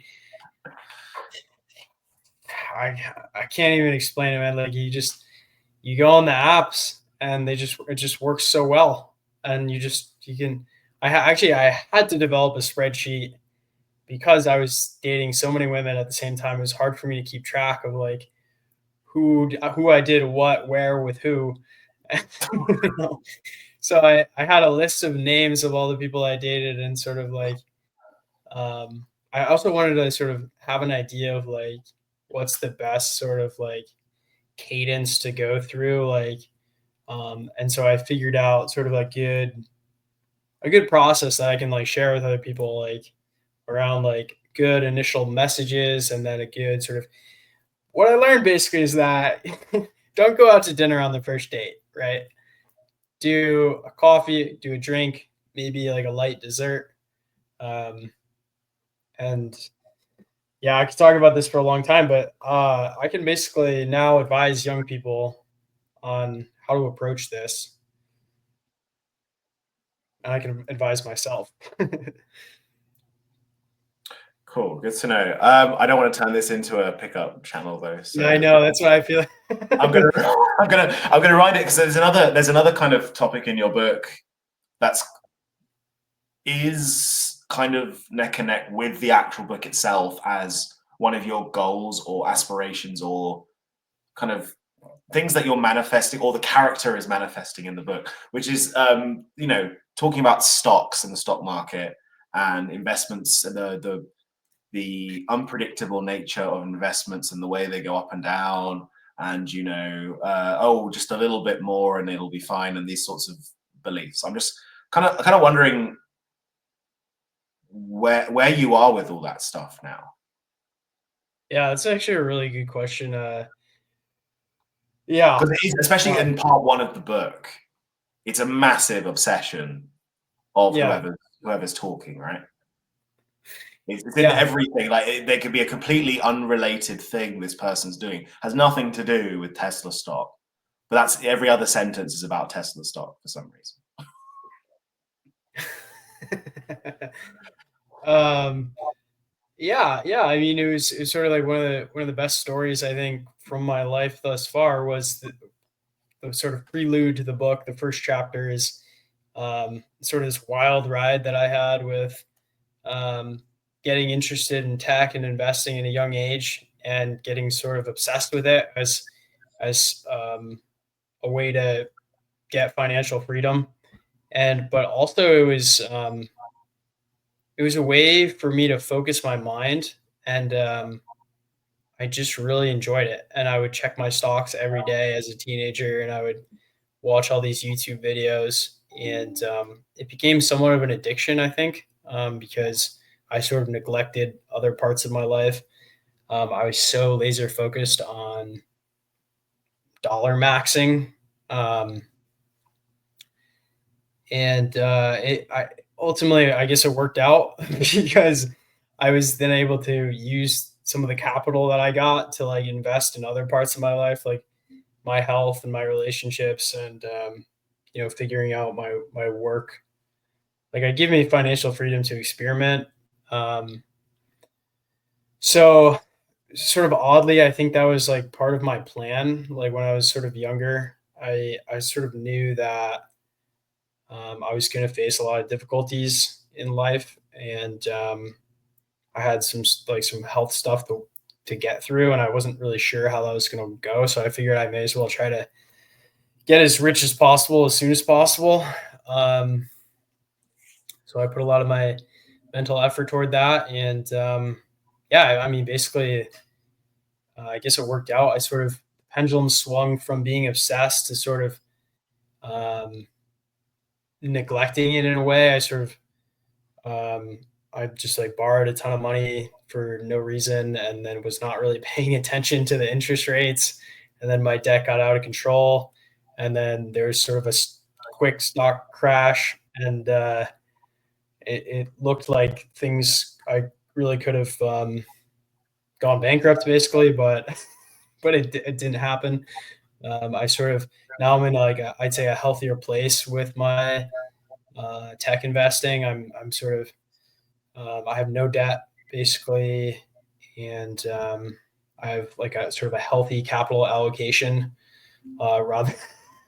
I, I can't even explain it, man. Like you go on the apps and it just works so well, and you can. Actually I had to develop a spreadsheet because I was dating so many women at the same time. It was hard for me to keep track of like who I did what where with who. So I had a list of names of all the people I dated and sort of like I also wanted to sort of have an idea of like what's the best sort of like cadence to go through like and so I figured out sort of a good process that I can like share with other people like around like good initial messages and then a good sort of what I learned basically is that don't go out to dinner on the first date, right? Do a coffee, do a drink, maybe like a light dessert. Um, and yeah, I could talk about this for a long time, but I can basically now advise young people on how to approach this, and I can advise myself. Cool, good to know. I don't want to turn this into a pickup channel though, Yeah, I so know. That's what I feel. I'm gonna I'm gonna write it because there's another kind of topic in your book that's is kind of neck and neck with the actual book itself as one of your goals or aspirations or kind of things that you're manifesting or the character is manifesting in the book, which is talking about stocks and the stock market and investments and the unpredictable nature of investments and the way they go up and down and just a little bit more and it'll be fine and these sorts of beliefs. I'm just kind of wondering where you are with all that stuff now. Yeah, that's actually a really good question. Yeah, Because it is, especially in part one of the book, it's a massive obsession of yeah, whoever's talking, right? It's in yeah. everything. Like there could be a completely unrelated thing this person's doing, has nothing to do with Tesla stock, but that's every other sentence is about Tesla stock for some reason. um, yeah. I mean, it was sort of like one of the best stories I think from my life thus far was the sort of prelude to the book. The first chapter is sort of this wild ride that I had with um, getting interested in tech and investing in a young age and getting sort of obsessed with it as a way to get financial freedom. And but also it was a way for me to focus my mind and I just really enjoyed it. And I would check my stocks every day as a teenager and I would watch all these YouTube videos. And it became somewhat of an addiction, I think, because I sort of neglected other parts of my life. I was so laser focused on dollar maxing. Um, and ultimately, I guess it worked out because I was then able to use some of the capital that I got to like invest in other parts of my life, like my health and my relationships, and figuring out my work. Like, it gave me financial freedom to experiment. Um, so, sort of oddly, I think that was like part of my plan. Like when I was sort of younger, I sort of knew that I was going to face a lot of difficulties in life, and I had some health stuff to get through, and I wasn't really sure how that was going to go. So I figured I may as well try to get as rich as possible as soon as possible. So I put a lot of my mental effort toward that, and yeah, I mean, basically, I guess it worked out. I sort of pendulum swung from being obsessed to sort of um, neglecting it in a way. I just like borrowed a ton of money for no reason, and then was not really paying attention to the interest rates, and then my debt got out of control, and then there's sort of a quick stock crash, and it looked like things I really could have gone bankrupt basically, but it didn't happen. I sort of now I'm in like I'd say a healthier place with my tech investing. I'm sort of I have no debt basically, and I have like a sort of a healthy capital allocation rather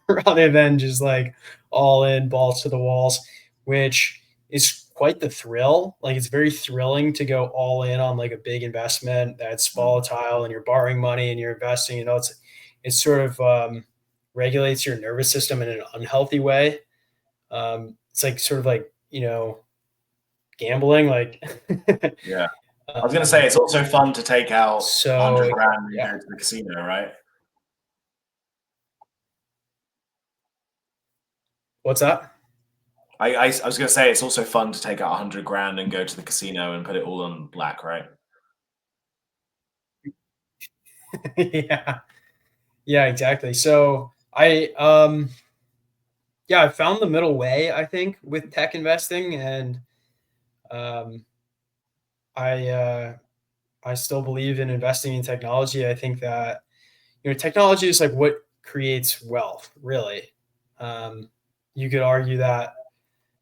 rather than just like all in balls to the walls, which is quite the thrill. Like it's very thrilling to go all in on like a big investment that's volatile and you're borrowing money and you're investing. It's sort of regulates your nervous system in an unhealthy way. It's like sort of like gambling. Like Yeah. I was going to say, it's also fun to take out so 100 grand and yeah. go to the casino, right? What's that? I was going to say, it's also fun to take out 100 grand and go to the casino and put it all on black, right? Yeah. Yeah, exactly. So yeah, I found the middle way, I think, with tech investing, and um, I I still believe in investing in technology. I think that technology is like what creates wealth, really. Um, you could argue that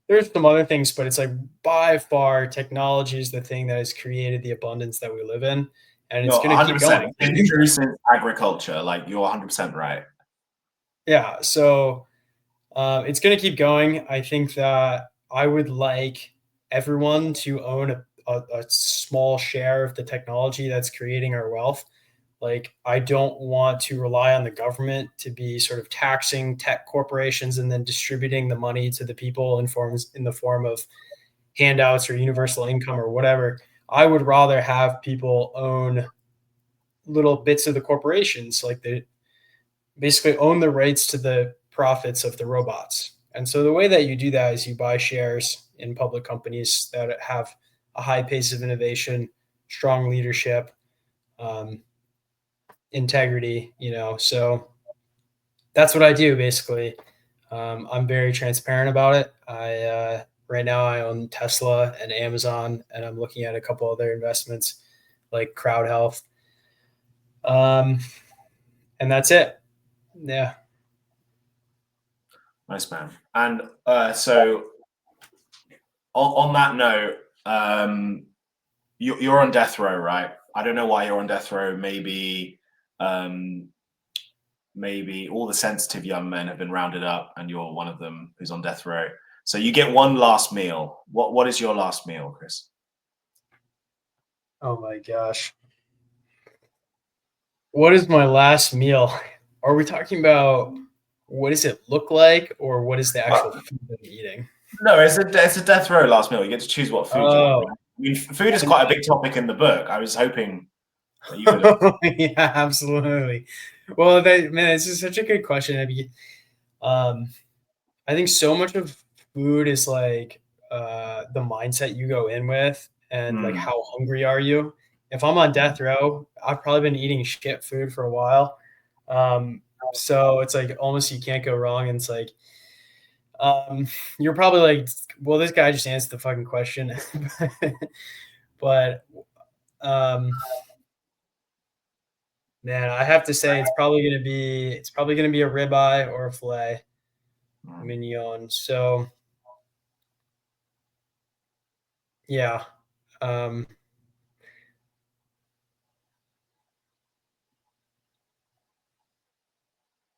there's some other things, but it's like by far technology is the thing that has created the abundance that we live in, and it's No, going to keep going. 100%. It's true since agriculture. Like, you're 100% right. Yeah, so it's going to keep going. I think that I would like everyone to own a small share of the technology that's creating our wealth. Like, I don't want to rely on the government to be sort of taxing tech corporations and then distributing the money to the people in the form of handouts or universal income or whatever. I would rather have people own little bits of the corporations, like they basically own the rights to the profits of the robots. And so the way that you do that is you buy shares in public companies that have a high pace of innovation, strong leadership, um, integrity. So that's what I do basically. I'm very transparent about it. Right now I own Tesla and Amazon, and I'm looking at a couple other investments like Crowd Health. Um, and that's it. Yeah. Nice, man. And so on that note, you're on death row, right? I don't know why you're on death row. Maybe all the sensitive young men have been rounded up and you're one of them who's on death row. So you get one last meal. What is your last meal, Chris? Oh my gosh. What is my last meal? Are we talking about what does it look like, or what is the actual food I'm eating? No, it's a death row last meal. You get to choose what food you want. I mean, food is quite a big topic in the book. I was hoping that you would have. Yeah, absolutely. Well, man, this is such a good question. I think so much of food is like the mindset you go in with, and like how hungry are you. If I'm on death row, I've probably been eating shit food for a while. So it's like almost you can't go wrong. And it's like you're probably like, well, this guy just answered the fucking question. But man, I have to say it's probably gonna be a ribeye or a filet mignon. So yeah. Um,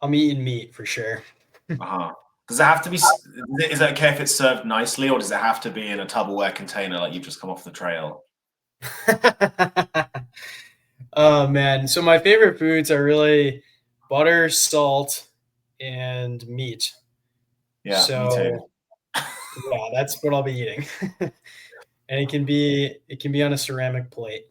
I'm eating meat for sure. Uh-huh. Does it have to be? Is it okay if it's served nicely, or does it have to be in a Tupperware container like you've just come off the trail? Oh man, so my favorite foods are really butter, salt, and meat. Yeah, me So too. yeah, that's what I'll be eating. And it can be on a ceramic plate.